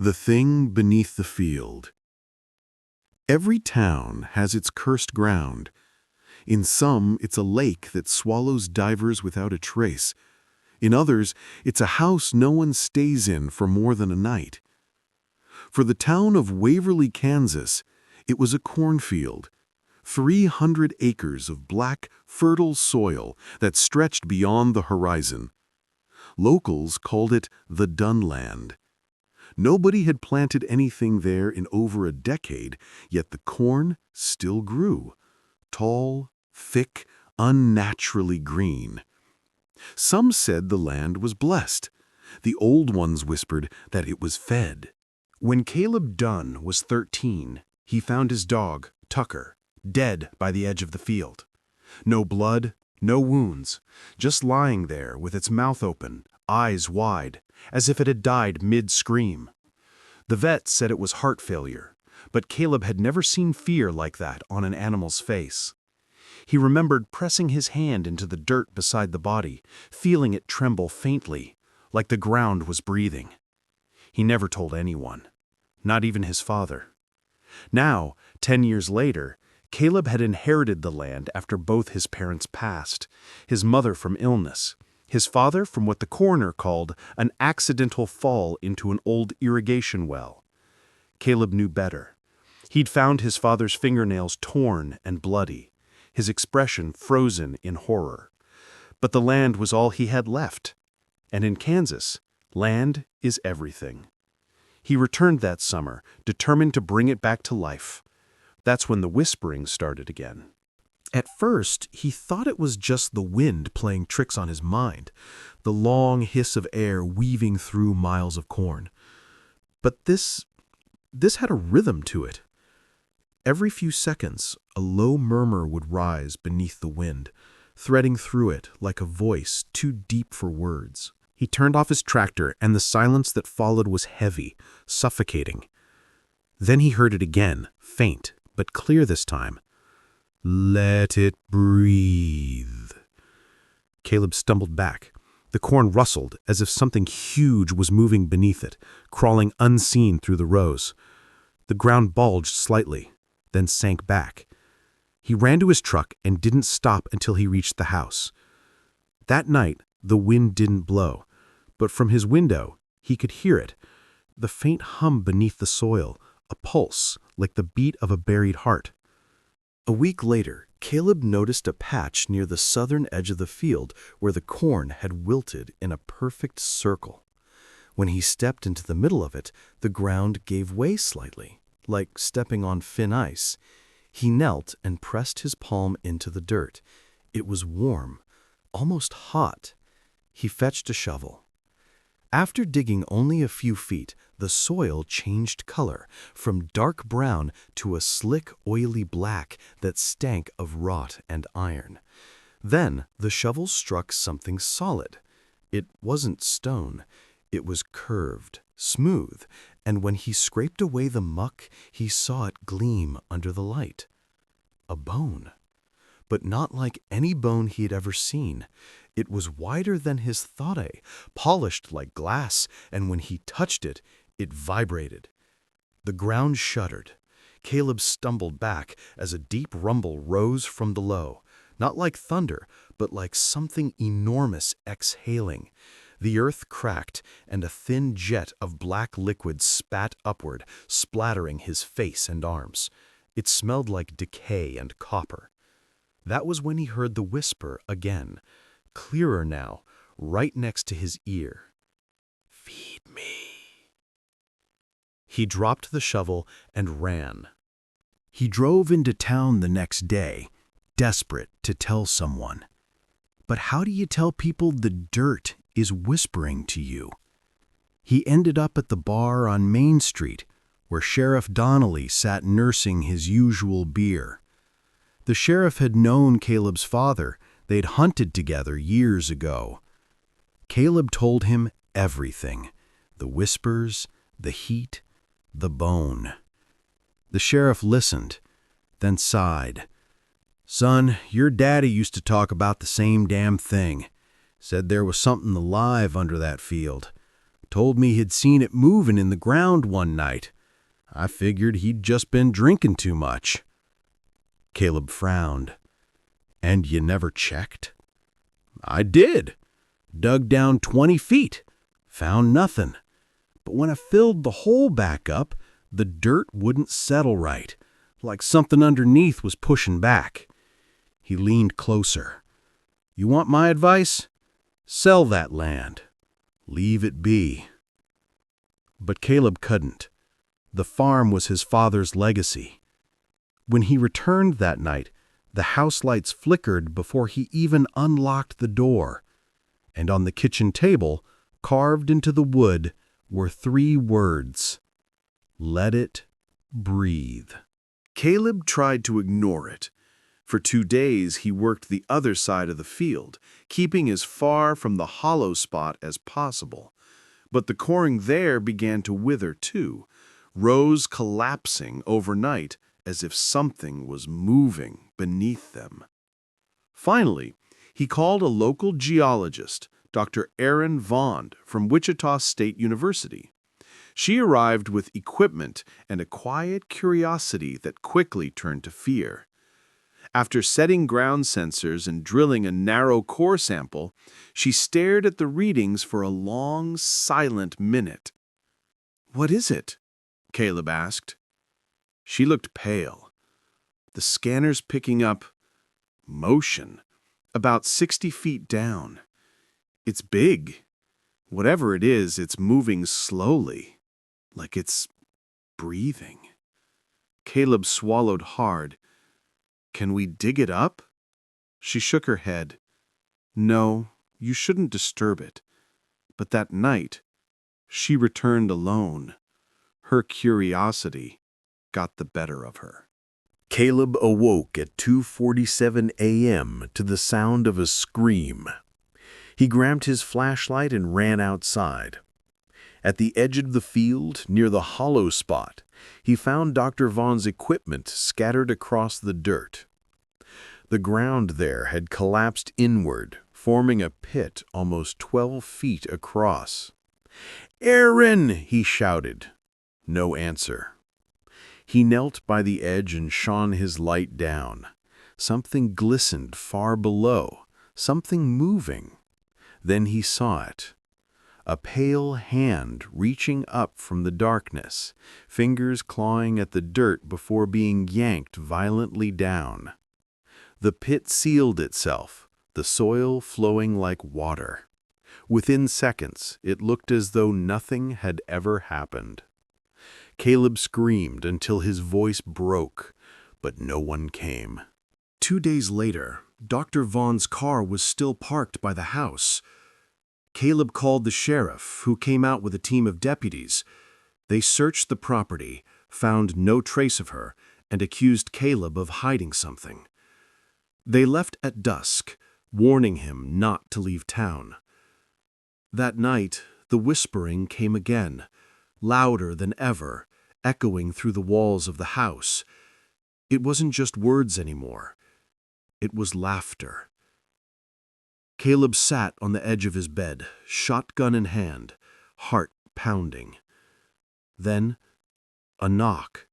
The thing beneath the field. Every town has its cursed ground. In some, it's a lake that swallows divers without a trace. In others, it's a house no one stays in for more than a night. For the town of Waverly, Kansas, it was a cornfield. 300 acres of black, fertile soil that stretched beyond the horizon. Locals called it the Dunland. Nobody had planted anything there in over a decade, yet the corn still grew. Tall, thick, unnaturally green. Some said the land was blessed. The old ones whispered that it was fed. When Caleb Dunn was 13, he found his dog, Tucker, dead by the edge of the field. No blood, no wounds, just lying there with its mouth open, eyes wide, as if it had died mid-scream. The vet said it was heart failure, but Caleb had never seen fear like that on an animal's face. He remembered pressing his hand into the dirt beside the body, feeling it tremble faintly, like the ground was breathing. He never told anyone, not even his father. Now, 10 years later, Caleb had inherited the land after both his parents passed, his mother from illness, his father from what the coroner called an accidental fall into an old irrigation well. Caleb knew better. He'd found his father's fingernails torn and bloody, his expression frozen in horror. But the land was all he had left. And in Kansas, land is everything. He returned that summer, determined to bring it back to life. That's when the whispering started again. At first, he thought it was just the wind playing tricks on his mind, the long hiss of air weaving through miles of corn. But this had a rhythm to it. Every few seconds, a low murmur would rise beneath the wind, threading through it like a voice too deep for words. He turned off his tractor, and the silence that followed was heavy, suffocating. Then he heard it again, faint, but clear this time. Let it breathe. Caleb stumbled back. The corn rustled as if something huge was moving beneath it, crawling unseen through the rows. The ground bulged slightly, then sank back. He ran to his truck and didn't stop until he reached the house. That night, the wind didn't blow, but from his window, he could hear it, the faint hum beneath the soil, a pulse like the beat of a buried heart. A week later, Caleb noticed a patch near the southern edge of the field where the corn had wilted in a perfect circle. When he stepped into the middle of it, the ground gave way slightly, like stepping on thin ice. He knelt and pressed his palm into the dirt. It was warm, almost hot. He fetched a shovel. After digging only a few feet, the soil changed color, from dark brown to a slick, oily black that stank of rot and iron. Then the shovel struck something solid. It wasn't stone. It was curved, smooth, and when he scraped away the muck, he saw it gleam under the light. A bone. But not like any bone he had ever seen. It was wider than his thigh, polished like glass, and when he touched it, it vibrated. The ground shuddered. Caleb stumbled back as a deep rumble rose from below, not like thunder, but like something enormous exhaling. The earth cracked, and a thin jet of black liquid spat upward, splattering his face and arms. It smelled like decay and copper. That was when he heard the whisper again, clearer now, right next to his ear. Feed me. He dropped the shovel and ran. He drove into town the next day, desperate to tell someone. But how do you tell people the dirt is whispering to you? He ended up at the bar on Main Street, where Sheriff Donnelly sat nursing his usual beer. The sheriff had known Caleb's father. They'd hunted together years ago. Caleb told him everything, the whispers, the heat, the bone. The sheriff listened, then sighed. Son, your daddy used to talk about the same damn thing. Said there was something alive under that field. Told me he'd seen it moving in the ground one night. I figured he'd just been drinking too much." Caleb frowned. "And you never checked?" "I did. Dug down 20 feet. Found nothing. But when I filled the hole back up, the dirt wouldn't settle right, like something underneath was pushing back." He leaned closer. "You want my advice? Sell that land. Leave it be." But Caleb couldn't. The farm was his father's legacy. When he returned that night, the house lights flickered before he even unlocked the door, and on the kitchen table, carved into the wood, were 3 words: "Let it breathe." Caleb tried to ignore it. For 2 days he worked the other side of the field, keeping as far from the hollow spot as possible. But the coring there began to wither too, rows collapsing overnight as if something was moving beneath them. Finally, he called a local geologist, Dr. Erin Vaughn from Wichita State University. She arrived with equipment and a quiet curiosity that quickly turned to fear. After setting ground sensors and drilling a narrow core sample, she stared at the readings for a long, silent minute. "What is it?" Caleb asked. She looked pale. The scanner's picking up motion, about 60 feet down. It's big. Whatever it is, it's moving slowly, like it's breathing. Caleb swallowed hard. "Can we dig it up?" She shook her head. "No, you shouldn't disturb it." But that night, she returned alone. Her curiosity got the better of her. Caleb awoke at 2:47 a.m. to the sound of a scream. He grabbed his flashlight and ran outside. At the edge of the field, near the hollow spot, he found Dr. Vaughn's equipment scattered across the dirt. The ground there had collapsed inward, forming a pit almost 12 feet across. "Aaron!" he shouted. No answer. He knelt by the edge and shone his light down. Something glistened far below, something moving. Then he saw it. A pale hand reaching up from the darkness, fingers clawing at the dirt before being yanked violently down. The pit sealed itself, the soil flowing like water. Within seconds, it looked as though nothing had ever happened. Caleb screamed until his voice broke, but no one came. 2 days later, Dr. Vaughn's car was still parked by the house. Caleb called the sheriff, who came out with a team of deputies. They searched the property, found no trace of her, and accused Caleb of hiding something. They left at dusk, warning him not to leave town. That night, the whispering came again, louder than ever, echoing through the walls of the house. It wasn't just words anymore. It was laughter. Caleb sat on the edge of his bed, shotgun in hand, heart pounding. Then, a knock.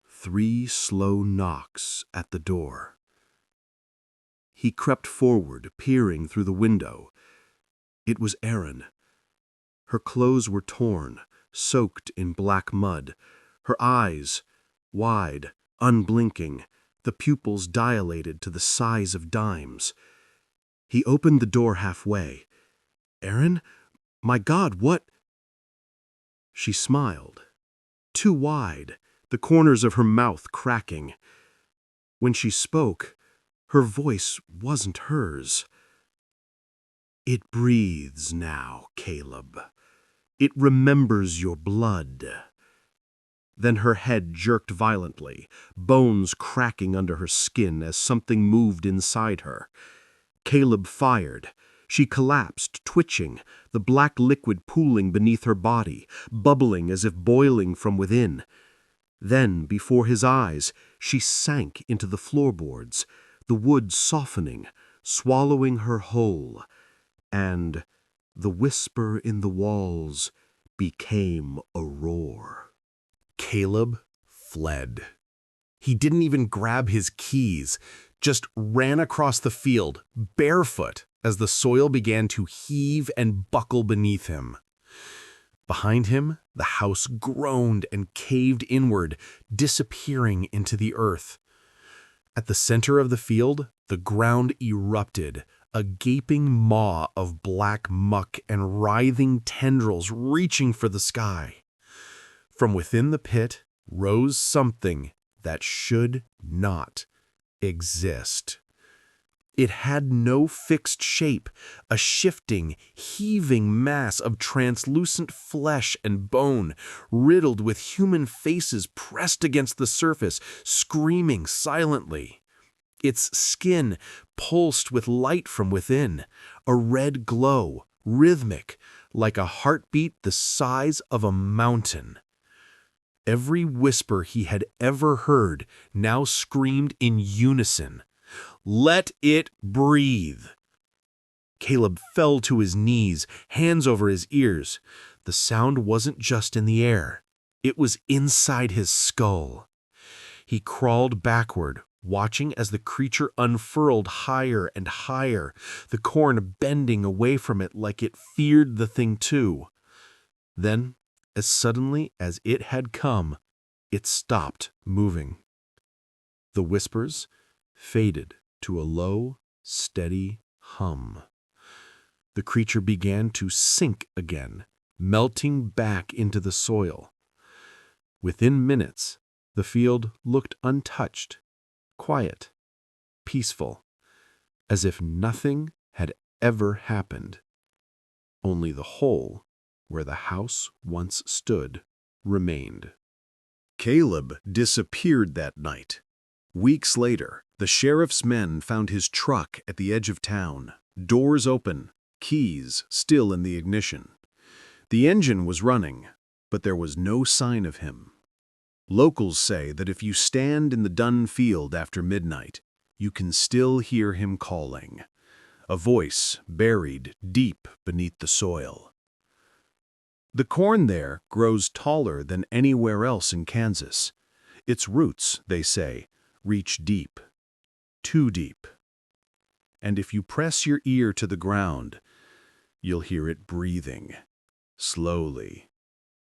3 slow knocks at the door. He crept forward, peering through the window. It was Erin. Her clothes were torn, soaked in black mud. Her eyes, wide, unblinking, the pupils dilated to the size of dimes. He opened the door halfway. "Erin? My God, what?" She smiled. Too wide, the corners of her mouth cracking. When she spoke, her voice wasn't hers. "It breathes now, Caleb. It remembers your blood." Then her head jerked violently, bones cracking under her skin as something moved inside her. Caleb fired. She collapsed, twitching, the black liquid pooling beneath her body, bubbling as if boiling from within. Then, before his eyes, she sank into the floorboards, the wood softening, swallowing her whole. And The whisper in the walls became a roar. Caleb fled. He didn't even grab his keys, just ran across the field, barefoot, as the soil began to heave and buckle beneath him. Behind him, the house groaned and caved inward, disappearing into the earth. At the center of the field, the ground erupted, a gaping maw of black muck and writhing tendrils reaching for the sky. From within the pit rose something that should not exist. It had no fixed shape, a shifting, heaving mass of translucent flesh and bone, riddled with human faces pressed against the surface, screaming silently. Its skin pulsed with light from within, a red glow, rhythmic, like a heartbeat the size of a mountain. Every whisper he had ever heard now screamed in unison. Let it breathe. Caleb fell to his knees, hands over his ears. The sound wasn't just in the air. It was inside his skull. He crawled backward, watching as the creature unfurled higher and higher, the corn bending away from it like it feared the thing too. Then, as suddenly as it had come, it stopped moving. The whispers faded to a low, steady hum. The creature began to sink again, melting back into the soil. Within minutes, the field looked untouched, quiet, peaceful, as if nothing had ever happened. Only the hole where the house once stood remained. Caleb disappeared that night. Weeks later, the sheriff's men found his truck at the edge of town, doors open, keys still in the ignition. The engine was running, but there was no sign of him. Locals say that if you stand in the dun field after midnight, you can still hear him calling, a voice buried deep beneath the soil. The corn there grows taller than anywhere else in Kansas. Its roots, they say, reach deep, too deep. And if you press your ear to the ground, you'll hear it breathing, slowly,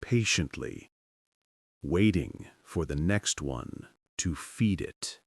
patiently, waiting for the next one to feed it.